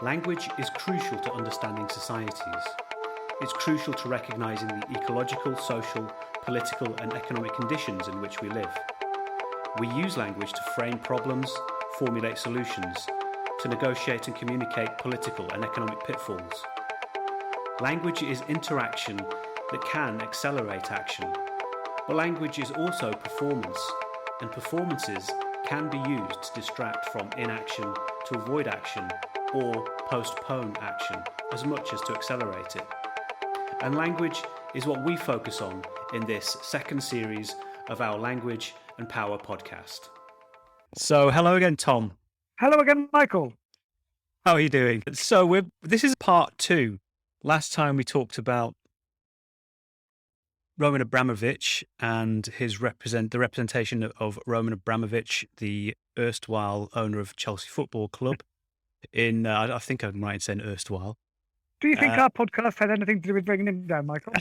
Language is crucial to understanding societies. It's crucial to recognising the ecological, social, political and economic conditions in which we live. We use language to frame problems, formulate solutions, to negotiate and communicate political and economic pitfalls. Language is interaction that can accelerate action. But language is also performance, and performances can be used to distract from inaction, to avoid action, or postpone action, as much as to accelerate it. And language is what we focus on in this second series of our Language and Power podcast. So, hello again, Tom. Hello again, Michael. How are you doing? So, this is part 2. Last time we talked about Roman Abramovich and his the representation of Roman Abramovich, the erstwhile owner of Chelsea Football Club. I think I'm right in saying erstwhile. Do you think our podcast had anything to do with bringing him down, Michael?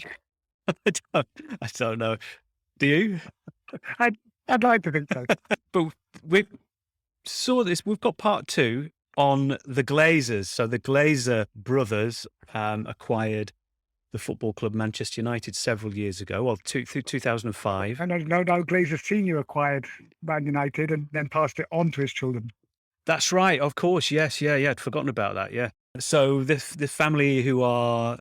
I don't know. Do you? I'd like to think so. But we saw this. We've got part 2 on the Glazers. So the Glazer brothers acquired the football club Manchester United several years ago, well, through 2005. No, Glazer Senior acquired Man United and then passed it on to his children. That's right, of course, yes, yeah, I'd forgotten about that, yeah. So the family who are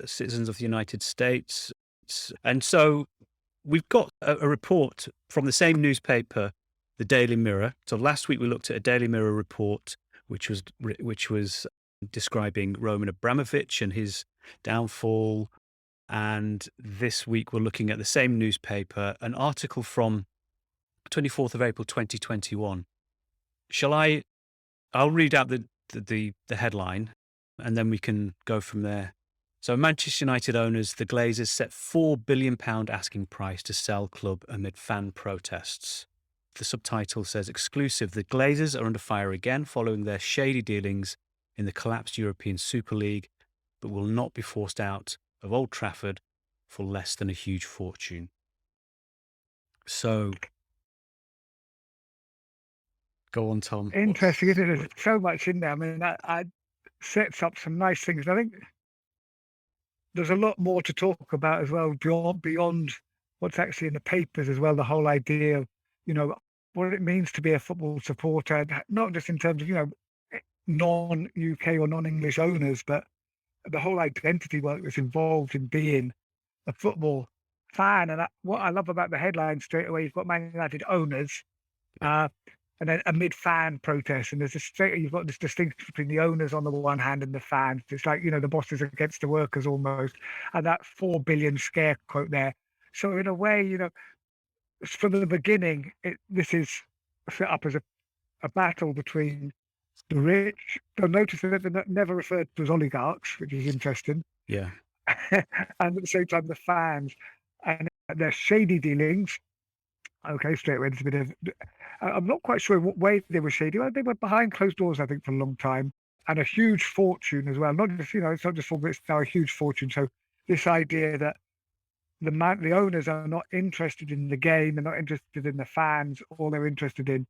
citizens of the United States, and so we've got a report from the same newspaper, the Daily Mirror. So last week we looked at a Daily Mirror report which was describing Roman Abramovich and his downfall, and this week we're looking at the same newspaper, an article from 24th of April 2021. I'll read out the headline and then we can go from there. So Manchester United owners, the Glazers, set £4 billion asking price to sell club amid fan protests. The subtitle says, exclusive, the Glazers are under fire again following their shady dealings in the collapsed European Super League, but will not be forced out of Old Trafford for less than a huge fortune. So, go on, Tom. Interesting, isn't it? There's so much in there. I mean, that sets up some nice things. I think there's a lot more to talk about as well, beyond what's actually in the papers as well. The whole idea of, what it means to be a football supporter, not just in terms of, non-UK or non-English owners, but the whole identity work that's involved in being a football fan. And what I love about the headline straight away, you've got Man United owners, and then amid fan protests, and you've got this distinction between the owners on the one hand and the fans. It's like, the bosses against the workers almost, and that 4 billion scare quote there. So in a way, from the beginning, this is set up as a battle between the rich. Don't notice that they're never referred to as oligarchs, which is interesting. Yeah. And at the same time, the fans and their shady dealings. Okay, straight away, it's a bit of. I'm not quite sure in what way they were shady. Well, they were behind closed doors, I think, for a long time, and a huge fortune as well. Not just, it's not just football; it's now a huge fortune. So this idea that the owners are not interested in the game, they're not interested in the fans. All they're interested in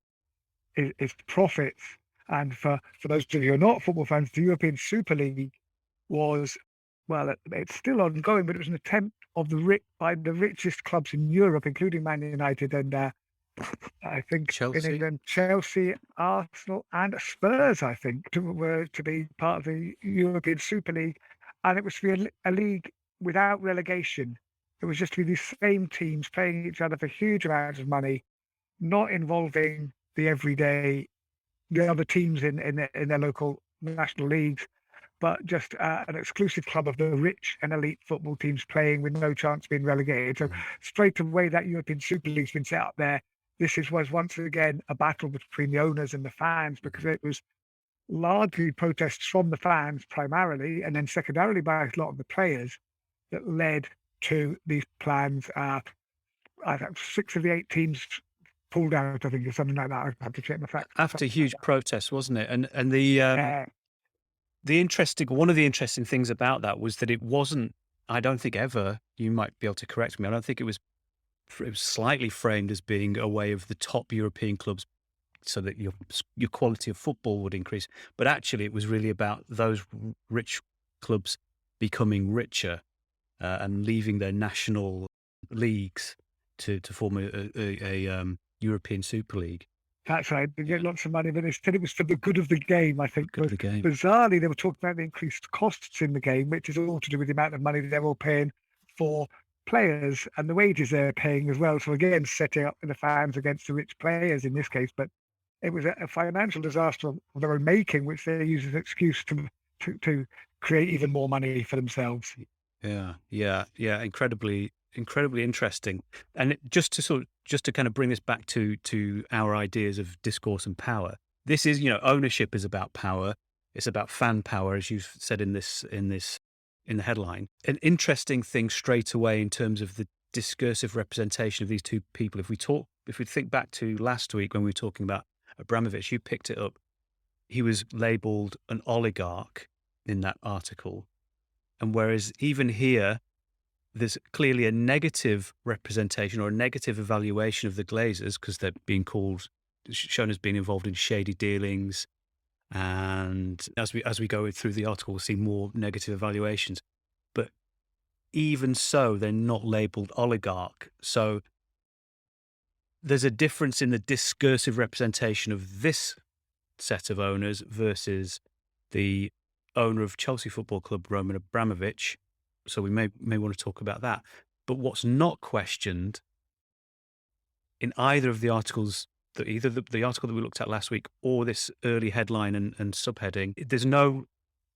is profits. And for those of you who are not football fans, the European Super League was, well, it's still ongoing, but it was an attempt by the richest clubs in Europe, including Man United and I think Chelsea. In England, Chelsea, Arsenal, and Spurs, I think, to be part of the European Super League. And it was to be a league without relegation. It was just to be these same teams playing each other for huge amounts of money, not involving the other teams in their local national leagues, but just an exclusive club of the rich and elite football teams playing with no chance of being relegated. So straight away, that European Super League's been set up there. This was once again a battle between the owners and the fans, because it was largely protests from the fans primarily, and then secondarily by a lot of the players, that led to these plans. I think 6 of the 8 teams pulled out, I think, or something like that. I have to check the facts. After huge protests, wasn't it? And one of the interesting things about that was that it wasn't, I don't think ever, you might be able to correct me, I don't think it was slightly framed as being a way of the top European clubs so that your quality of football would increase. But actually, it was really about those rich clubs becoming richer and leaving their national leagues to form a European Super League. That's right. They get lots of money, but instead it was for the good of the game, I think. Good of But the game. bizarrely, they were talking about the increased costs in the game, which is all to do with the amount of money they're all paying for players and the wages they're paying as well. So again, setting up the fans against the rich players in this case. But it was a financial disaster of their own making, which they use as an excuse to create even more money for themselves. Yeah. Incredibly interesting. And just to kind of bring this back to our ideas of discourse and power. This is, ownership is about power. It's about fan power, as you've said in the headline. An interesting thing straight away in terms of the discursive representation of these two people. If we think back to last week when we were talking about Abramovich, you picked it up. He was labelled an oligarch in that article. And whereas even here, there's clearly a negative representation or a negative evaluation of the Glazers because they're being shown as being involved in shady dealings. And as we go through the article, we'll see more negative evaluations. But even so, they're not labelled oligarch. So there's a difference in the discursive representation of this set of owners versus the owner of Chelsea Football Club, Roman Abramovich. So we may want to talk about that. But what's not questioned in either of the articles, either the article that we looked at last week or this early headline and subheading, there's no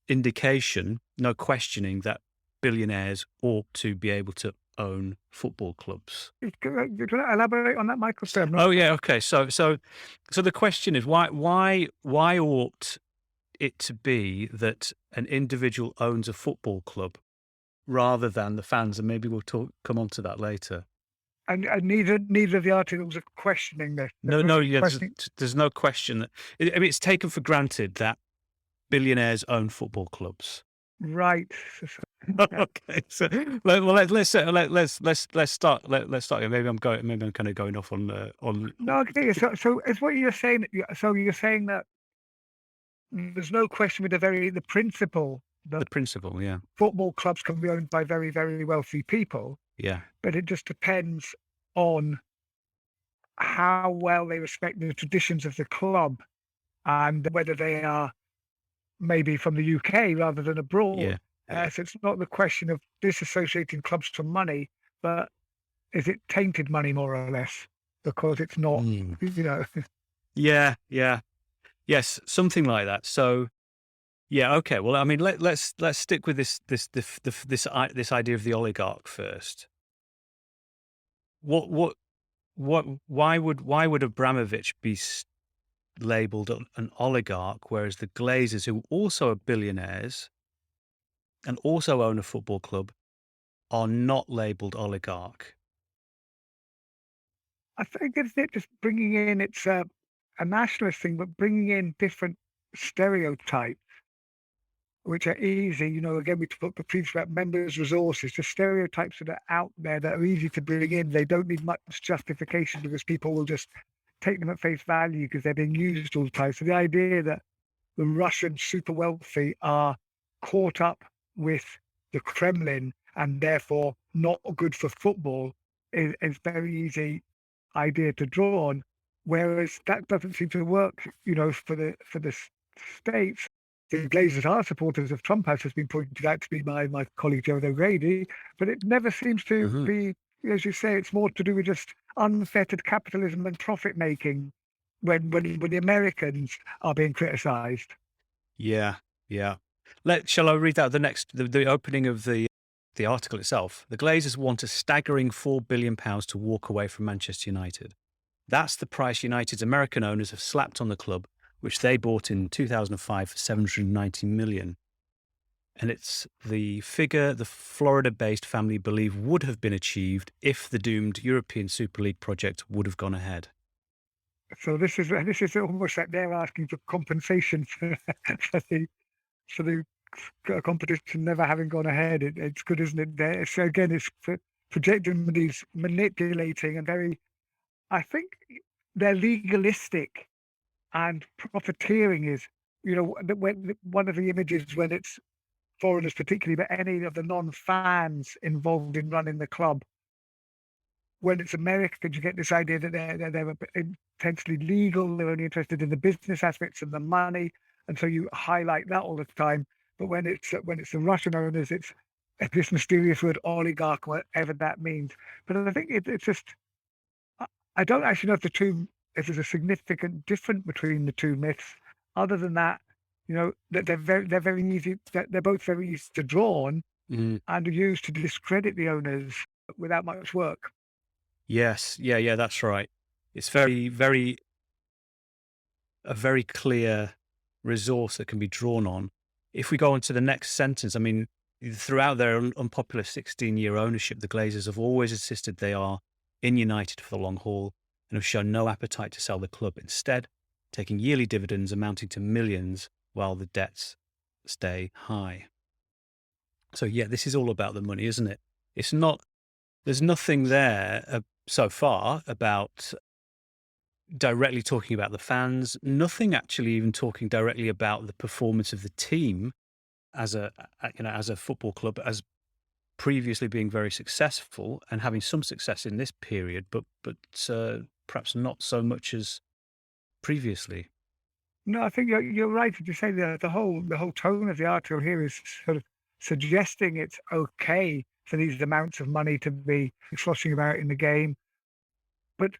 indication, no questioning that billionaires ought to be able to own football clubs. Do you want to elaborate on that, Michael? Oh yeah, okay. So the question is why ought it to be that an individual owns a football club rather than the fans? And maybe we'll come on to that later. And neither of the articles are questioning this. No, yeah, there's no question that it's taken for granted that billionaires own football clubs. Right. Okay, so let's start. Let's start here. Maybe I'm kind of going off on. No, okay. So it's what you're saying. So you're saying that there's no question with the principle. The principle, yeah. Football clubs can be owned by very, very wealthy people. Yeah. But it just depends on how well they respect the traditions of the club and whether they are maybe from the UK rather than abroad. Yeah. So it's not the question of disassociating clubs from money, but is it tainted money more or less? Because it's not, Yeah. Yes, something like that. So, yeah, okay. Well, I mean, let's stick with this idea of the oligarch first. Why would Abramovich be labelled an oligarch, whereas the Glazers, who also are billionaires and also own a football club, are not labelled oligarch? I think it's just bringing in, it's a nationalist thing, but bringing in different stereotypes, which are easy. Again, we talked previously about members' resources, just stereotypes that are out there that are easy to bring in. They don't need much justification because people will just take them at face value because they're being used all the time. So the idea that the Russian super wealthy are caught up with the Kremlin and therefore not good for football is very easy idea to draw on. Whereas that doesn't seem to work, for the States. The Glazers are supporters of Trump, as has been pointed out to me by my colleague Joe O'Grady, but it never seems to be, as you say, it's more to do with just unfettered capitalism and profit making when the Americans are being criticised. Yeah. Shall I read out the opening of the article itself? The Glazers want a staggering £4 billion to walk away from Manchester United. That's the price United's American owners have slapped on the club, which they bought in 2005 for $790 million. And it's the figure the Florida-based family believe would have been achieved if the doomed European Super League project would have gone ahead. So this is almost like they're asking for compensation for the competition never having gone ahead. It's good, isn't it? So again, it's projecting these manipulating and very, I think they're legalistic And profiteering is, when one of the images when it's foreigners particularly, but any of the non-fans involved in running the club. When it's Americans, you get this idea that they're intensely legal, they're only interested in the business aspects and the money, and so you highlight that all the time. But when it's the Russian owners, it's this mysterious word oligarch, whatever that means. But I think it's just I don't actually know if there's a significant difference between the two myths, other than that, that they're very easy. They're both very easy to draw on Mm. and are used to discredit the owners without much work. Yes. Yeah, that's right. It's a very clear resource that can be drawn on. If we go on to the next sentence, I mean, throughout their unpopular 16-year ownership, the Glazers have always insisted they are in United for the long haul and have shown no appetite to sell the club, instead taking yearly dividends amounting to millions while the debts stay high. So yeah, this is all about the money, isn't it? There's nothing there so far about directly talking about the fans, nothing actually even talking directly about the performance of the team as a football club, as previously being very successful and having some success in this period, but perhaps not so much as previously. No, I think you're right to say that the whole tone of the article here is sort of suggesting it's okay for these amounts of money to be sloshing about in the game, but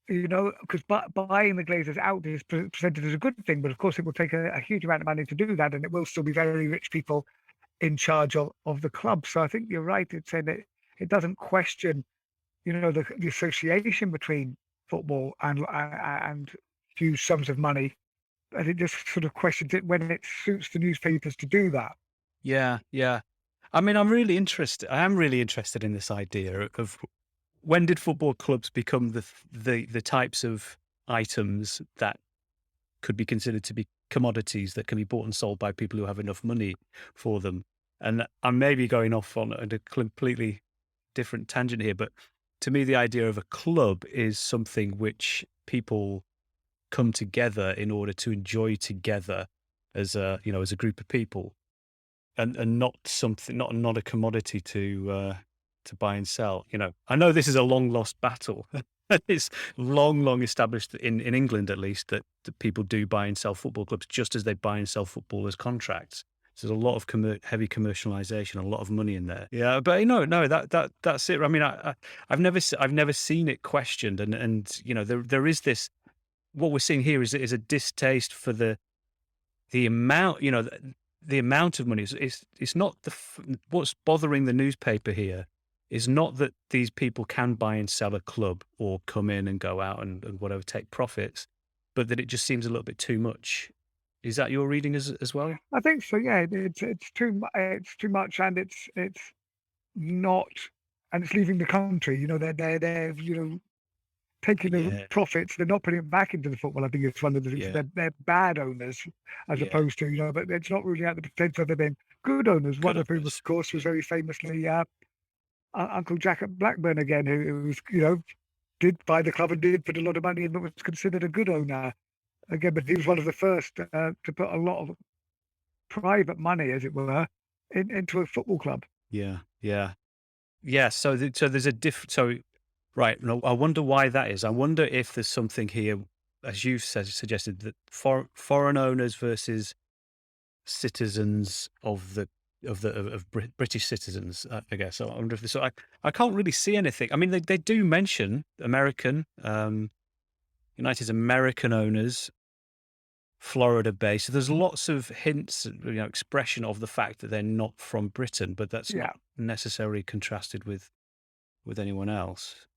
because buying the Glazers out is presented as a good thing, but of course it will take a huge amount of money to do that, and it will still be very rich people in charge of the club. So I think you're right in saying that it doesn't question, the association between football and huge sums of money. And it just sort of questions it when it suits the newspapers to do that. Yeah. I mean, I am really interested in this idea of when did football clubs become the types of items that could be considered to be commodities that can be bought and sold by people who have enough money for them. And I'm maybe going off on a completely different tangent here, but to me, the idea of a club is something which people come together in order to enjoy together as a group of people, and not something, not a commodity to buy and sell. I know this is a long lost battle. It's long established in England, at least, that people do buy and sell football clubs just as they buy and sell footballers' contracts. So there's a lot of heavy commercialization, a lot of money in there. Yeah, but no, that's it. I mean, I've never seen it questioned, and there is this. What we're seeing here is a distaste for the amount, the amount of money. It's not what's bothering the newspaper here is not that these people can buy and sell a club or come in and go out and whatever, take profits, but that it just seems a little bit too much. Is that your reading as well? I think so. Yeah, it's too much, and it's not, and it's leaving the country. They're taking the profits. They're not putting it back into the football. I think it's one of the things. Yeah. They're bad owners as opposed to but it's not ruling out the potential of them good owners. One of whom, of course, was very famously Uncle Jack at Blackburn again, who was did buy the club and did put a lot of money in, but was considered a good owner again. But he was one of the first to put a lot of private money, as it were, into a football club. Yeah. So there's a So right. No, I wonder why that is. I wonder if there's something here, as you suggested, that foreign owners versus citizens of British citizens, I guess. I wonder if this. So I can't really see anything. I mean, they do mention American, United's American owners, Florida-based. So there's lots of hints, expression of the fact that they're not from Britain, but that's not necessarily contrasted with anyone else.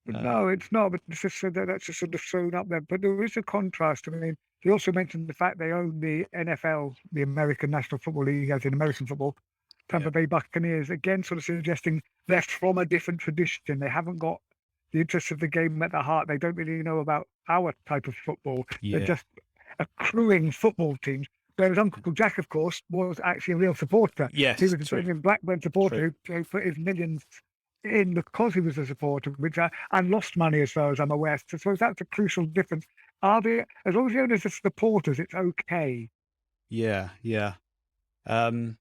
No, it's not. But it's just that's just sort of thrown up there. But there is a contrast. I mean, he also mentioned the fact they own the NFL, the American National Football League, as in American football. Tampa Bay Buccaneers, again, sort of suggesting they're from a different tradition. They haven't got the interests of the game at their heart. They don't really know about our type of football. Yeah. They're just accruing football teams. Whereas Uncle Jack, of course, was actually a real supporter. Yes, he was a Blackburn supporter who put his millions in because he was a supporter, and lost money as far as I'm aware. So that's a crucial difference. as long as the owners are supporters, it's okay. Yeah, yeah. Um,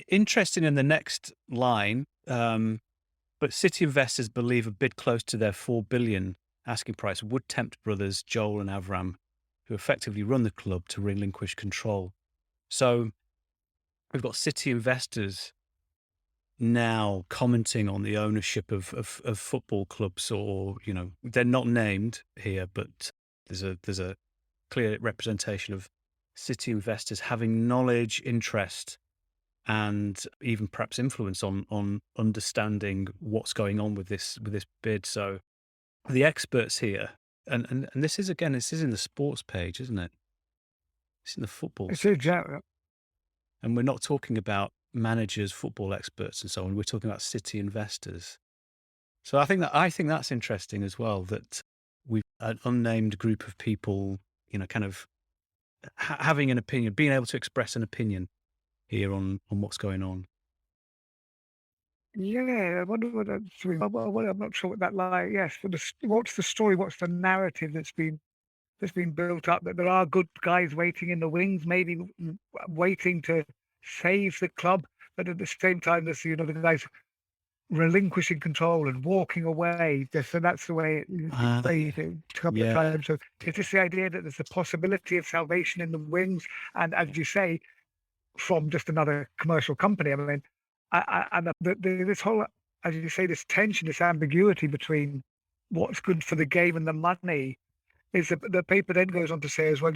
Interesting in the next line, but City investors believe a bid close to their 4 billion asking price would tempt brothers Joel and Avram, who effectively run the club, to relinquish control. So we've got City investors now commenting on the ownership of football clubs, or they're not named here, but there's a clear representation of City investors having knowledge, interest, and even perhaps influence on understanding what's going on with this bid. So the experts here, and this is in the sports page, isn't it? It's in the football It's a, section, and we're not talking about managers, football experts, and so on. We're talking about City investors. So I think that's interesting as well, that we've an unnamed group of people, kind of having an opinion, being able to express an opinion here on what's going on. yeah, I wonder what that's doing. I'm not sure what that like. Yes, what's the story? What's the narrative that's been built up? That there are good guys waiting in the wings, maybe waiting to save the club, but at the same time, there's the guys relinquishing control and walking away. So that's the way Ah, it a couple of yeah, times. So it's just the idea that there's a possibility of salvation in the wings, and as you say, from just another commercial company. I mean, and this whole, as you say, this tension, this ambiguity between what's good for the game and the money is the paper then goes on to say as well,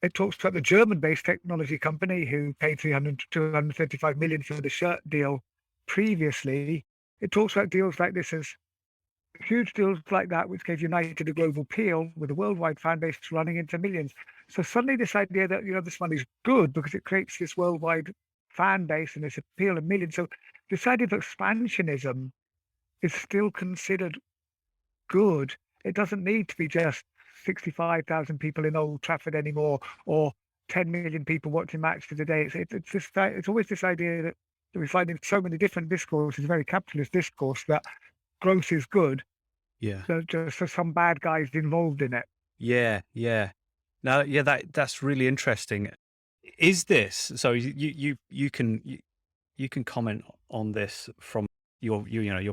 it talks about the German-based technology company who paid 300 to 235 million for the shirt deal previously. It talks about deals like this as huge deals like that, which gave United a global appeal with a worldwide fan base running into millions. So suddenly, this idea that this money's good because it creates this worldwide fan base and this appeal of millions. So this idea that expansionism is still considered good. It doesn't need to be just 65,000 people in Old Trafford anymore, or 10 million people watching matches a day. It's always this idea that we find in so many different discourses, very capitalist discourse, that growth is good. yeah, So just for some bad guys involved in it. yeah, yeah. Now, yeah, that's really interesting. Is this so? You can comment on this from your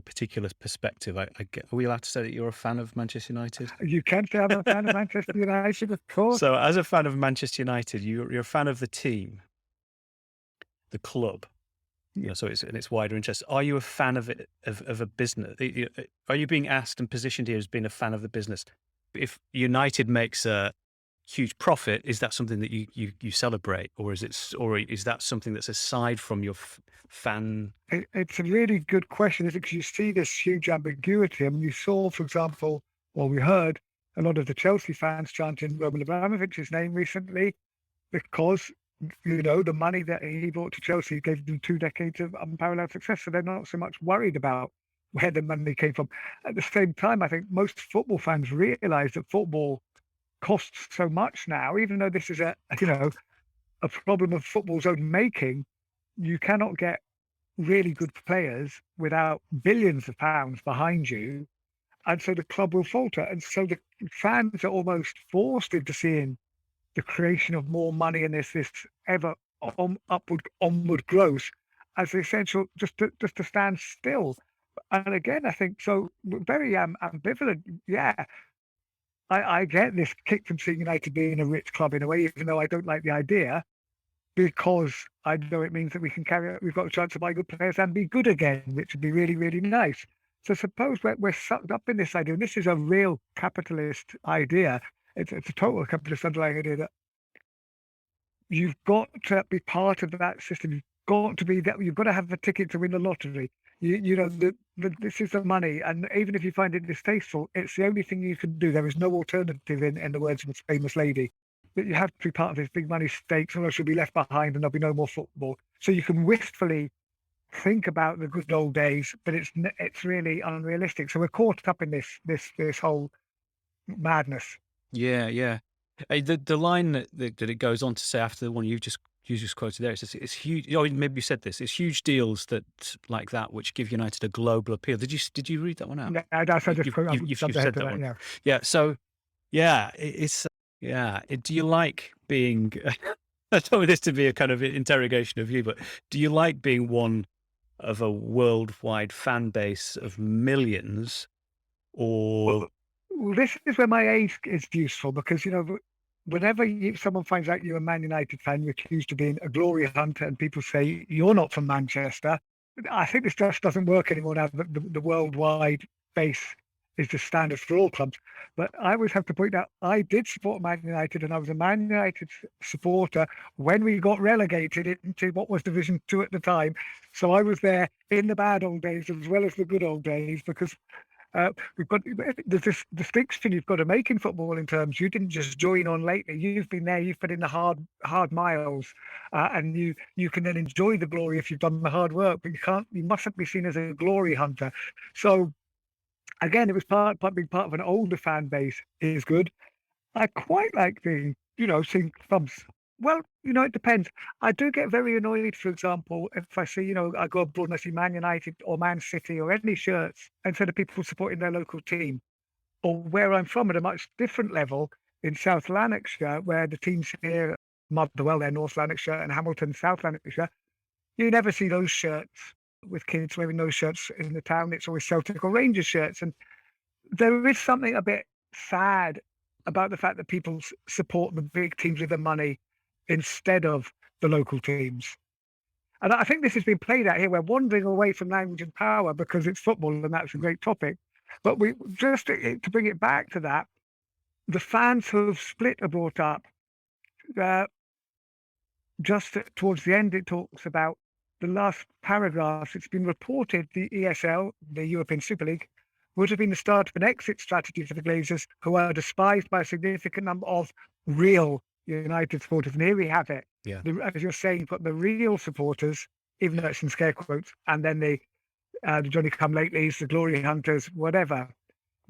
particular perspective. Are we allowed to say that you're a fan of Manchester United? You can say I'm a fan of Manchester United, of course. So, as a fan of Manchester United, you're a fan of the team, the club. So it's in its wider interest. Are you a fan of it, of a business? Are you being asked and positioned here as being a fan of the business? If United makes a huge profit, is that something that you celebrate, or is that something that's aside from your fan? It's a really good question, isn't it? Because you see this huge ambiguity. I mean, you saw, for example, we heard a lot of the Chelsea fans chanting Roman Abramovich's name recently because, the money that he brought to Chelsea gave them 2 decades of unparalleled success. So they're not so much worried about where the money came from. At the same time, I think most football fans realize that football costs so much now, even though this is a problem of football's own making. You cannot get really good players without billions of pounds behind you, and so the club will falter. And so the fans are almost forced into seeing the creation of more money and this ever onward growth as essential, just to stand still. And again, I think so very ambivalent. Yeah, I get this kick from seeing United being a rich club in a way, even though I don't like the idea, because I know it means that we've got a chance to buy good players and be good again, which would be really, really nice. So suppose we're sucked up in this idea, and this is a real capitalist idea. It's a total capitalist underlying idea that you've got to be part of that system. You've got to be that. You've got to have a ticket to win the lottery. This is the money, and even if you find it distasteful, it's the only thing you can do. There is no alternative, in the words of a famous lady. That you have to be part of this big money stakes, or else you'll be left behind, and there'll be no more football. So you can wistfully think about the good old days, but it's really unrealistic. So we're caught up in this whole madness. Yeah, yeah. The line that it goes on to say after the one you just quoted there, it's huge. Oh, maybe you said this. It's huge deals like that which give United a global appeal. Did you read that one out? No, that's I just You've jumped said ahead to that that. one. Yeah. Yeah. So Yeah, do you like being? I don't want this to be a kind of interrogation of you, but do you like being one of a worldwide fan base of millions, or Well, this is where my age is useful because, whenever someone finds out you're a Man United fan, you're accused of being a glory hunter, and people say you're not from Manchester. I think this just doesn't work anymore now that the worldwide base is the standard for all clubs. But I always have to point out I did support Man United, and I was a Man United supporter when we got relegated into what was Division 2 at the time. So I was there in the bad old days as well as the good old days because there's this distinction you've got to make in football in terms you didn't just join on lately. You've been there, you've put in the hard miles, and you can then enjoy the glory if you've done the hard work. But you mustn't be seen as a glory hunter. So again, it was being part of an older fan base is good. I quite like seeing clubs. Well, it depends. I do get very annoyed, for example, if I see, I go abroad and I see Man United or Man City or any shirts instead of people supporting their local team. Or where I'm from at a much different level in South Lanarkshire, where the teams here, Motherwell, they're North Lanarkshire, and Hamilton, South Lanarkshire, you never see those shirts with kids wearing those shirts in the town. It's always Celtic or Rangers shirts. And there is something a bit sad about the fact that people support the big teams with the money instead of the local teams. And I think this has been played out here. We're wandering away from language and power because it's football, and that's a great topic. But we just to bring it back to that, the fans who have split are brought up. Just towards the end, it talks about the last paragraphs. It's been reported the ESL, the European Super League, would have been the start of an exit strategy for the Glazers, who are despised by a significant number of real United supporters. And here we have it. yeah, As you're saying, you've got the real supporters, even though it's in scare quotes, and then the Johnny Come Latelys, the Glory Hunters, whatever.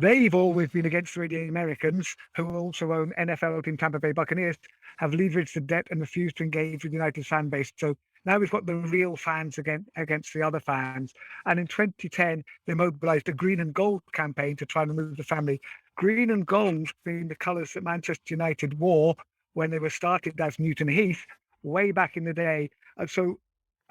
They've always been against the Americans, who also own NFL team Tampa Bay Buccaneers, have leveraged the debt and refused to engage with United's fan base. So now we've got the real fans against the other fans. And in 2010, they mobilized a green and gold campaign to try and remove the family. Green and gold being the colours that Manchester United wore when they were started as Newton Heath way back in the day. And so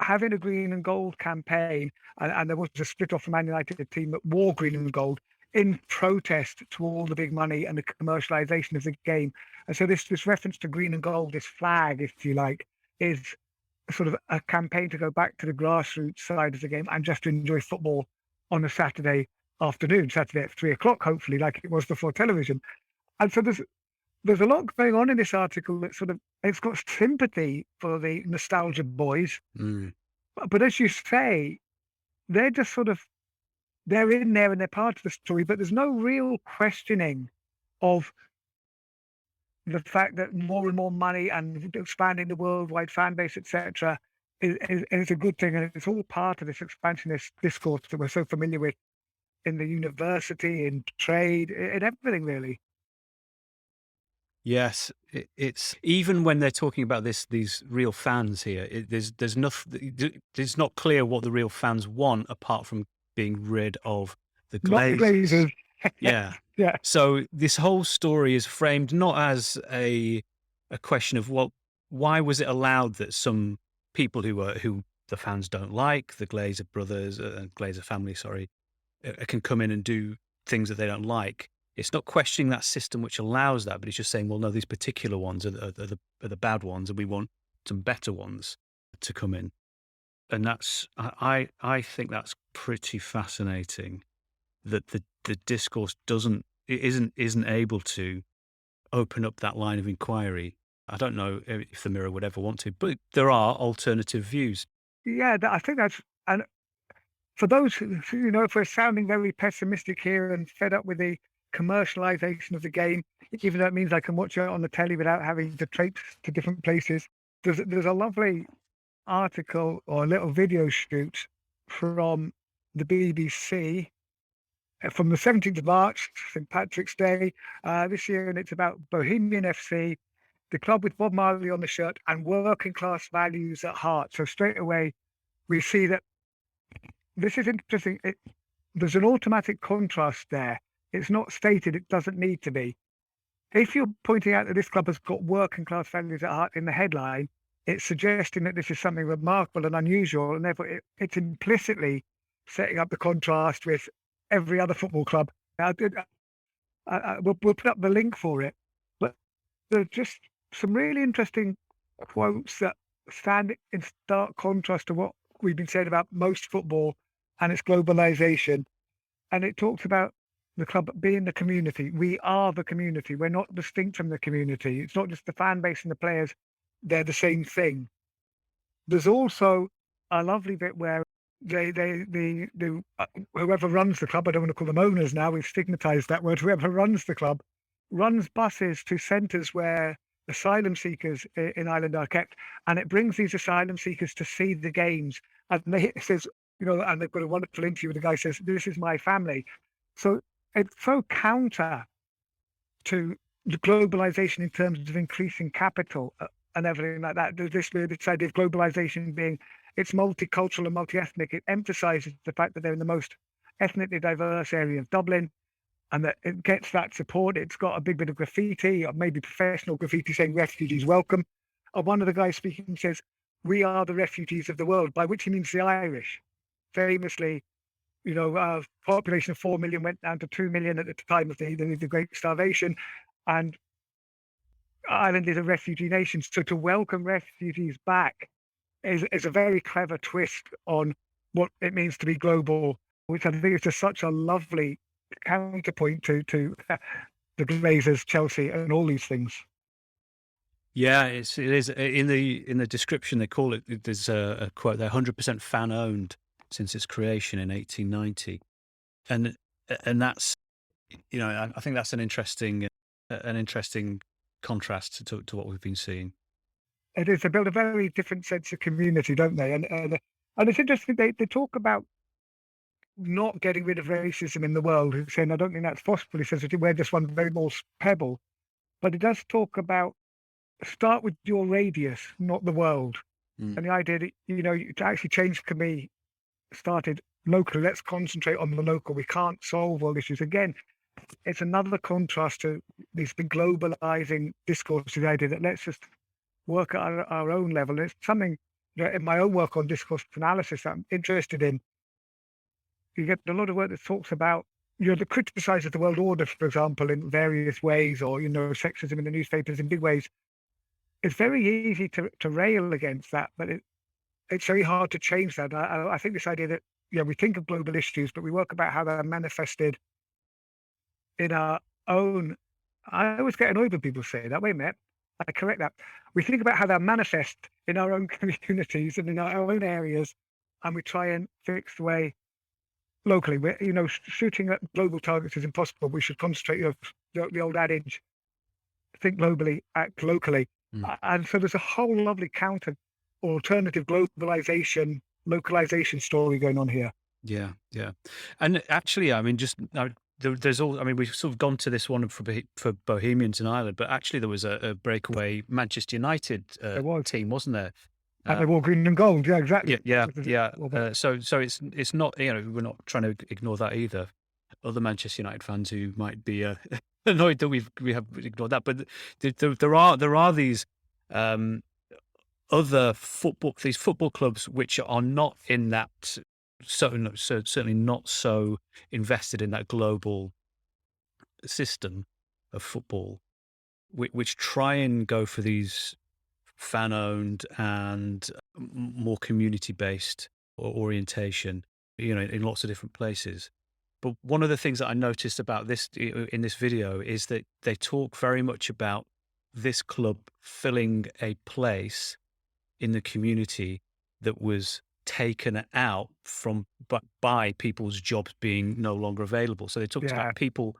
having a green and gold campaign, and there was a split off from Man United team that wore green and gold in protest to all the big money and the commercialization of the game. And so this reference to green and gold, this flag, if you like, is sort of a campaign to go back to the grassroots side of the game and just to enjoy football on a Saturday afternoon, Saturday at 3:00, hopefully, like it was before television. And so there's a lot going on in this article that it's got sympathy for the nostalgia boys. But as you say, they're just they're in there and they're part of the story, but there's no real questioning of the fact that more and more money and expanding the worldwide fan base, etc., is a good thing, and it's all part of this expansionist discourse that we're so familiar with in the university, in trade, in everything, really. yes. It's even when they're talking about these real fans here. There's nothing. It's not clear what the real fans want apart from being rid of the Glazers. Yeah. Yeah. So this whole story is framed not as a question of, well, why was it allowed that some people who the fans don't like, the Glazer brothers, Glazer family, sorry, can come in and do things that they don't like. It's not questioning that system which allows that, but it's just saying, well, no, these particular ones are the bad ones, and we want some better ones to come in. And that's I think that's pretty fascinating that the discourse isn't able to open up that line of inquiry. I don't know if the Mirror would ever want to, but there are alternative views. Yeah, I think that's, and for those who, if we're sounding very pessimistic here and fed up with the commercialization of the game, even though it means I can watch it on the telly without having to traipse to different places, there's a lovely article or a little video shoot from the BBC from the 17th of March, St. Patrick's Day, this year, and it's about Bohemian FC, the club with Bob Marley on the shirt and working class values at heart. So straight away, we see that this is interesting. There's an automatic contrast there. It's not stated, it doesn't need to be. if you're pointing out that this club has got working class values at heart in the headline, it's suggesting that this is something remarkable and unusual, and therefore it's implicitly setting up the contrast with every other football club. Now, we'll put up the link for it, but there's just some really interesting quotes that stand in stark contrast to what we've been saying about most football and its globalization. And it talks about the club being the community. We are the community. We're not distinct from the community. It's not just the fan base and the players. They're the same thing. There's also a lovely bit where whoever runs the club, I don't want to call them owners now, we've stigmatized that word, whoever runs the club, runs buses to centres where asylum seekers in Ireland are kept, and it brings these asylum seekers to see the games. And it says, and they've got a wonderful interview with the guy who says, "This is my family." So it's so counter to the globalization in terms of increasing capital and everything like that. There's this idea of globalization being it's multicultural and multi-ethnic. It emphasizes the fact that they're in the most ethnically diverse area of Dublin, and that it gets that support. It's got a big bit of graffiti, or maybe professional graffiti saying refugees welcome. And one of the guys speaking says, "We are the refugees of the world," by which he means the Irish. Famously, population of 4 million went down to 2 million at the time of the Great Starvation, and Ireland is a refugee nation. So to welcome refugees back is a very clever twist on what it means to be global, which I think is just such a lovely counterpoint to the Glazers, Chelsea, and all these things. Yeah, it is in the description they call it. There's a quote there: 100% fan owned since its creation in 1890, and that's I think that's an interesting contrast to what we've been seeing. It is. They build a very different sense of community, don't they? And it's interesting. They talk about not getting rid of racism in the world. He's saying, I don't think that's possible. He says, we're just one very small pebble. But it does talk about start with your radius, not the world. And the idea that, to actually change can be started locally. Let's concentrate on the local. We can't solve all issues. Again, it's another contrast to these big globalizing discourses, the idea that let's just work at our own level. It's something in my own work on discourse analysis that I'm interested in. You get a lot of work that talks about, that criticizes the world order, for example, in various ways, or, sexism in the newspapers in big ways. It's very easy to rail against that, but it's very hard to change that. I think this idea that, we think of global issues, but we work about how they're manifested in our own. I always get annoyed when people say that. Wait a minute, I correct that. We think about how they're manifest in our own communities and in our own areas, and we try and fix the way locally. We're, shooting at global targets is impossible. We should concentrate. The old adage, think globally, act locally. And so there's a whole lovely alternative globalization, localization story going on here. Yeah. And actually, I mean, there's all. I mean, we've sort of gone to this one for Bohemians in Ireland, but actually there was a breakaway Manchester United team, wasn't there? And they wore green and gold. Yeah, exactly. Yeah. So it's not. We're not trying to ignore that either. Other Manchester United fans who might be annoyed that we have ignored that, but there are these other football clubs which are not in that. Certainly not so invested in that global system of football, which try and go for these fan-owned and more community-based orientation, in lots of different places. But one of the things that I noticed about this in this video is that they talk very much about this club filling a place in the community that was taken out by people's jobs being no longer available. So they talked about people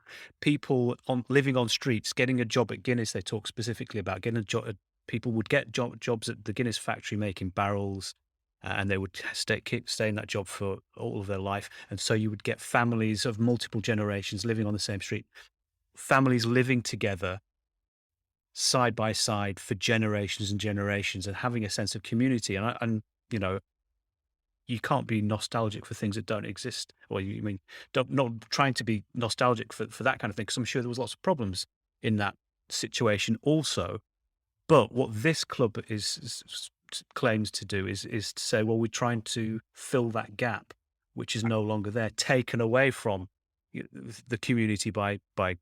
living on streets, getting a job at Guinness. They talk specifically about getting a job. People would get jobs at the Guinness factory making barrels, and they would stay in that job for all of their life. And so you would get families of multiple generations living on the same street, families living together side by side for generations and generations, and having a sense of community. And you can't be nostalgic for things that don't exist, or not trying to be nostalgic for that kind of thing, because I'm sure there was lots of problems in that situation also. But what this club claims to do is to say, well, we're trying to fill that gap, which is no longer there, taken away from the community by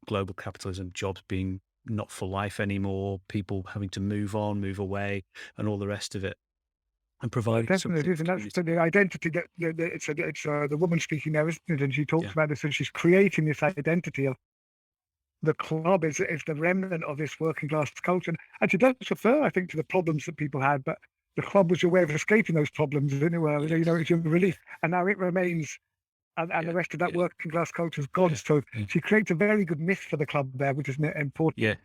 global capitalism, jobs being not for life anymore, people having to move on, move away, and all the rest of it, and providing definitely, and that's the identity that it's the woman speaking there, isn't it? And she talks about this, and she's creating this identity of the club is the remnant of this working class culture, and she does refer, I think, to the problems that people had, but the club was a way of escaping those problems, anyway. You know, it's a relief, and now it remains. And the rest of that working class culture is gone. So she creates a very good myth for the club there, which is important.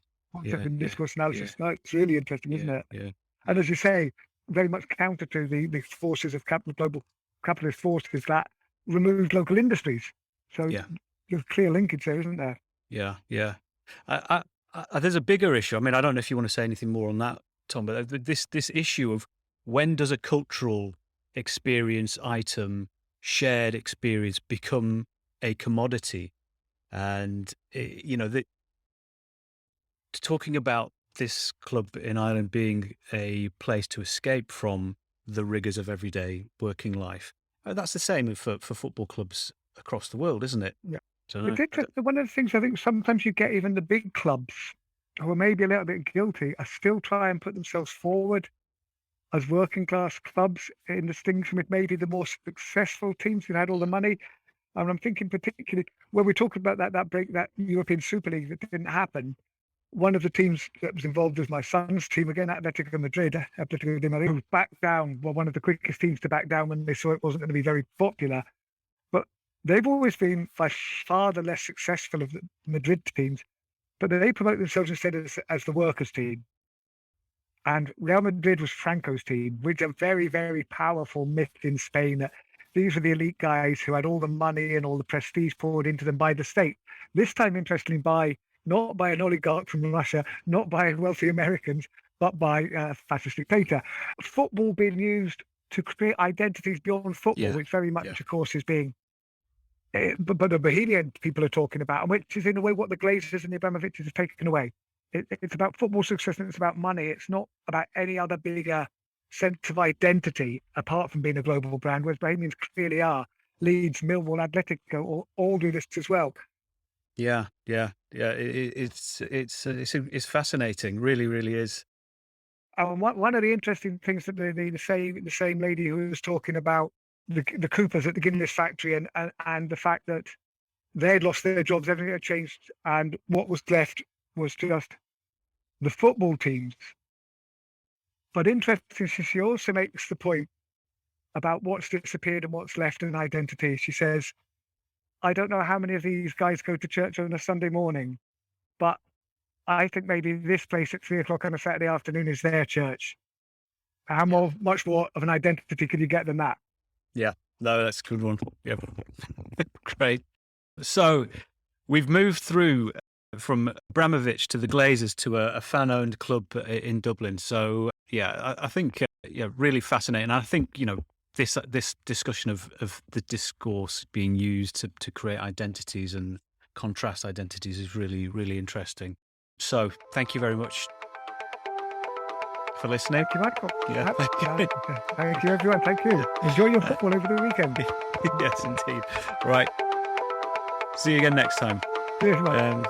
In discourse analysis. No, it's really interesting, isn't it? Yeah. And as you say, very much counter to the forces of global capitalist forces that removed local industries. So there's a clear linkage there, isn't there? Yeah. There's a bigger issue. I mean, I don't know if you want to say anything more on that, Tom, but this issue of when does a cultural experience item, shared experience, become a commodity? And talking about this club in Ireland being a place to escape from the rigors of everyday working life, that's the same for football clubs across the world, isn't it? Yeah. One of the things I think sometimes you get, even the big clubs who are maybe a little bit guilty are still try and put themselves forward as working class clubs in distinction with maybe the more successful teams who had all the money. And I'm thinking particularly when we talk about that European Super League that didn't happen. One of the teams that was involved was my son's team again, Atletico de Madrid, who backed down. Well, one of the quickest teams to back down when they saw it wasn't going to be very popular. But they've always been by far the less successful of the Madrid teams. But they promote themselves instead as the workers' team. And Real Madrid was Franco's team, which is a very, very powerful myth in Spain that these are the elite guys who had all the money and all the prestige poured into them by the state. This time, interestingly, not by an oligarch from Russia, not by wealthy Americans, but by a fascist dictator. Football being used to create identities beyond football, which very much, of course, is being... But the Bohemian people are talking about, and which is in a way what the Glazers and the Abramoviches have taken away. It's about football success and it's about money. It's not about any other bigger sense of identity apart from being a global brand, whereas Bohemians clearly are. Leeds, Millwall, Atletico all do this as well. Yeah. It's fascinating. Really, really is. One of the interesting things that the same lady who was talking about the Coopers at the Guinness factory and the fact that they'd lost their jobs, everything had changed, and what was left was just the football teams. But interesting, she also makes the point about what's disappeared and what's left in identity. She says, I don't know how many of these guys go to church on a Sunday morning, but I think maybe this place at 3:00 on a Saturday afternoon is their church. Much more of an identity could you get than that? Yeah, no, that's a good one. Yeah, great. So we've moved through from Abramovich to the Glazers to a fan-owned club in Dublin. So yeah, I think really fascinating. I think this discussion of the discourse being used to create identities and contrast identities is really, really interesting. So thank you very much for listening. Thank you, Michael. Yeah. Thank you, everyone. Thank you. Enjoy your football over the weekend. Yes, indeed. Right. See you again next time. Cheers, mate.